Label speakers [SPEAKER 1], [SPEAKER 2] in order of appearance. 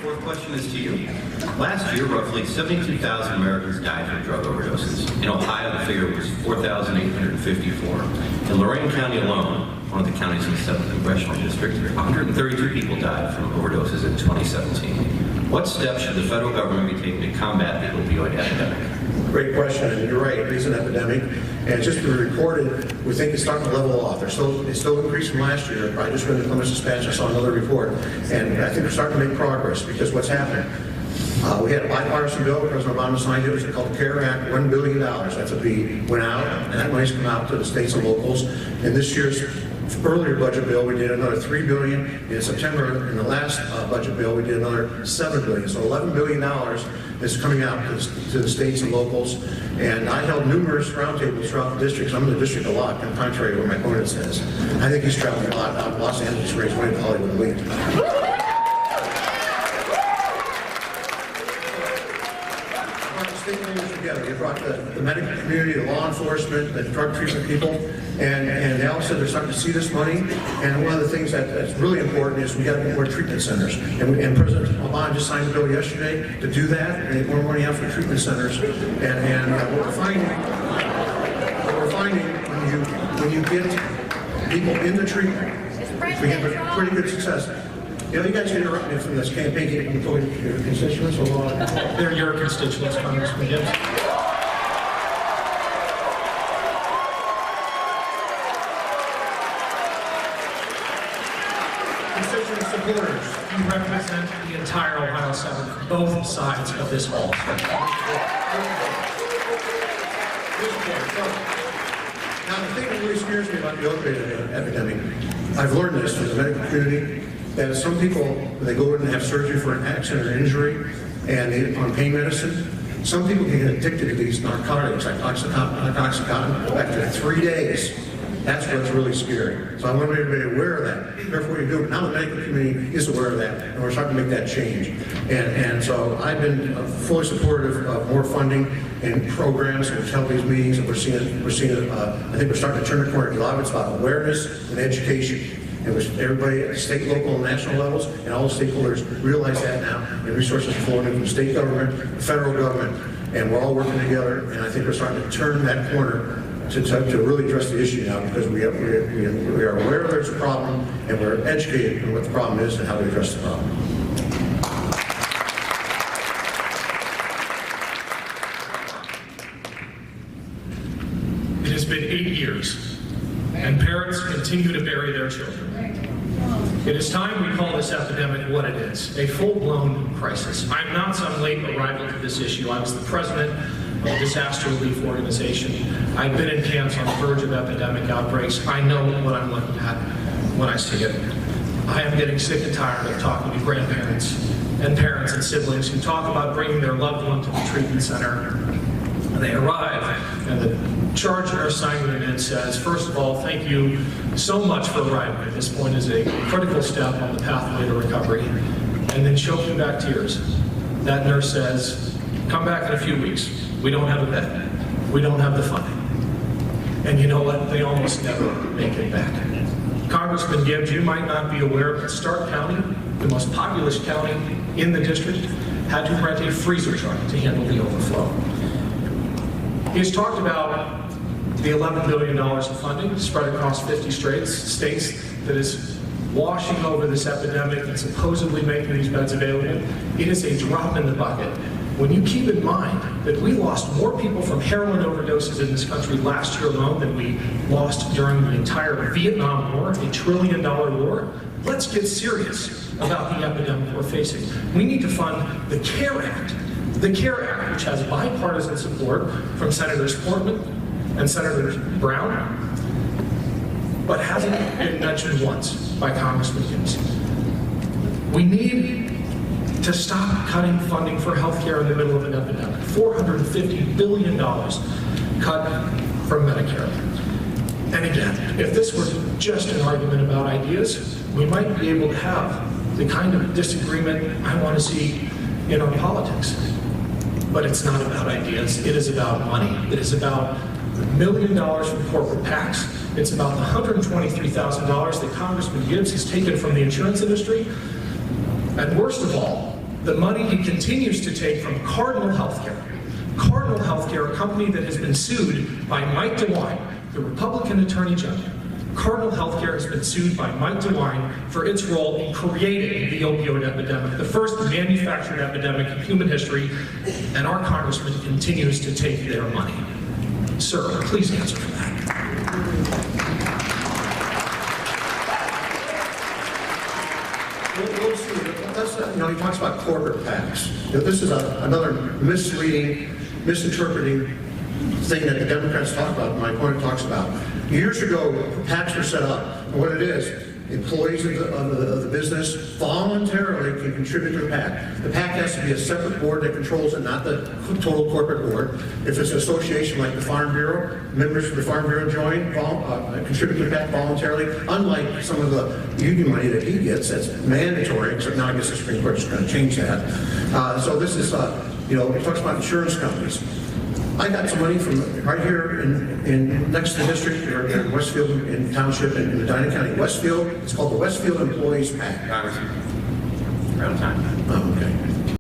[SPEAKER 1] fourth question is to you. Last year, roughly 72,000 Americans died from drug overdoses. In Ohio, the figure was 4,854. In Lorain County alone, one of the counties in the 7th Congressional District, 132 people died from overdoses in 2017. What steps should the federal government be taking to combat the opioid epidemic?
[SPEAKER 2] Great question, and you're right, it is an epidemic. And just to be reported, we think it's starting to level off. It's still increased from last year. I just read the Columbus Dispatch, I saw another report. And I think we're starting to make progress because what's happening? We had a bipartisan bill, President Obama signed it, it was called the CARE Act, $1 billion, that's a B, went out, and that money's come out to the states and locals. In this year's earlier budget bill, we did another $3 billion. In September, in the last budget bill, we did another $7 billion. So $11 billion is coming out to the states and locals. And I held numerous roundtables throughout the districts. I'm in the district a lot, contrary to what my opponent says. I think he's traveling a lot out of Los Angeles, raised money to Hollywood Elite. Stakeholders together. We brought the medical community, the law enforcement, the drug treatment people, and they all said they're starting to see this money. And one of the things that's really important is we got to get more treatment centers. And President Obama just signed a bill yesterday to do that, and get more money out for treatment centers. And what we're finding when you get people into treatment, we have a pretty good success. You know, you guys interrupt me from this campaign getting your constituents a lot.
[SPEAKER 3] They're your constituents, Congressman Gibbs.
[SPEAKER 2] Constituent supporters.
[SPEAKER 3] You represent the entire Ohio 7th, both sides of this hall.
[SPEAKER 2] Now, the thing that really scares me about the opioid epidemic, I've learned this from the medical community, that some people, when they go in and have surgery for an accident or injury, and they on pain medicine, some people can get addicted to these narcotics, like Oxycontin, after 3 days. That's what's really scary. So I want everybody aware of that. Therefore, you do it. Now the medical community is aware of that, and we're starting to make that change. And so I've been fully supportive of more funding and programs, which help these meetings, and we're seeing I think we're starting to turn the corner. A lot of it's about awareness and education. And everybody at state, local, and national levels, and all the stakeholders realize that now, and resources flowing in from state government, the federal government, and we're all working together, and I think we're starting to turn that corner to really address the issue now, because we are aware there's a problem, and we're educated on what the problem is and how to address the problem.
[SPEAKER 3] It has been 8 years, and parents continue to bury their children. It is time we call this epidemic what it is, a full-blown crisis. I'm not some late arrival to this issue. I was the president of a disaster relief organization. I've been in camps on the verge of epidemic outbreaks. I know what I'm looking at when I see it. I am getting sick and tired of talking to grandparents and parents and siblings who talk about bringing their loved one to the treatment center. They arrive, and the charge nurse signing them in says, first of all, thank you so much for arriving. At this point is a critical step on the pathway to recovery. And then choking back tears. That nurse says, come back in a few weeks. We don't have a bed. We don't have the funding. And you know what? They almost never make it back. Congressman Gibbs, you might not be aware, but Stark County, the most populous county in the district, had to rent a freezer truck to handle the overflow. He's talked about the $11 billion of funding spread across 50 states that is washing over this epidemic and supposedly making these beds available. It is a drop in the bucket. When you keep in mind that we lost more people from heroin overdoses in this country last year alone than we lost during the entire Vietnam War, $1 trillion war, let's get serious about the epidemic we're facing. We need to fund the CARE Act. The CARE Act, which has bipartisan support from Senators Portman and Senator Brown, but hasn't been mentioned once by Congressman Gibbs. We need to stop cutting funding for health care in the middle of an epidemic. $450 billion cut from Medicare. And again, if this were just an argument about ideas, we might be able to have the kind of disagreement I want to see in our politics. But it's not about ideas. It is about money. It is about the $1 million from corporate PACs. It's about the $123,000 that Congressman Gibbs has taken from the insurance industry. And worst of all, the money he continues to take from Cardinal Healthcare. Cardinal Healthcare, a company that has been sued by Mike DeWine, the Republican Attorney General. Cardinal Healthcare has been sued by Mike DeWine for its role in creating the opioid epidemic, the first manufactured epidemic in human history, and our congressman continues to take their money. Sir, please answer for that.
[SPEAKER 2] We'll see. He talks about corporate PACs. This is another misleading, misinterpreting thing that the Democrats talk about, my opponent talks about. Years ago, PACs were set up. And what it is, employees of the business voluntarily can contribute to the PAC. The PAC has to be a separate board that controls it, not the total corporate board. If it's an association like the Farm Bureau, members of the Farm Bureau join, contribute to the PAC voluntarily, unlike some of the union money that he gets, that's mandatory, except now I guess the Supreme Court is going to change that. So this is, it talks about insurance companies. I got some money from right here in next to the district, or in Westfield, in Township, in Medina County. Westfield, it's called the Westfield Employees PAC.
[SPEAKER 1] Congressman, around time.
[SPEAKER 2] Oh, okay.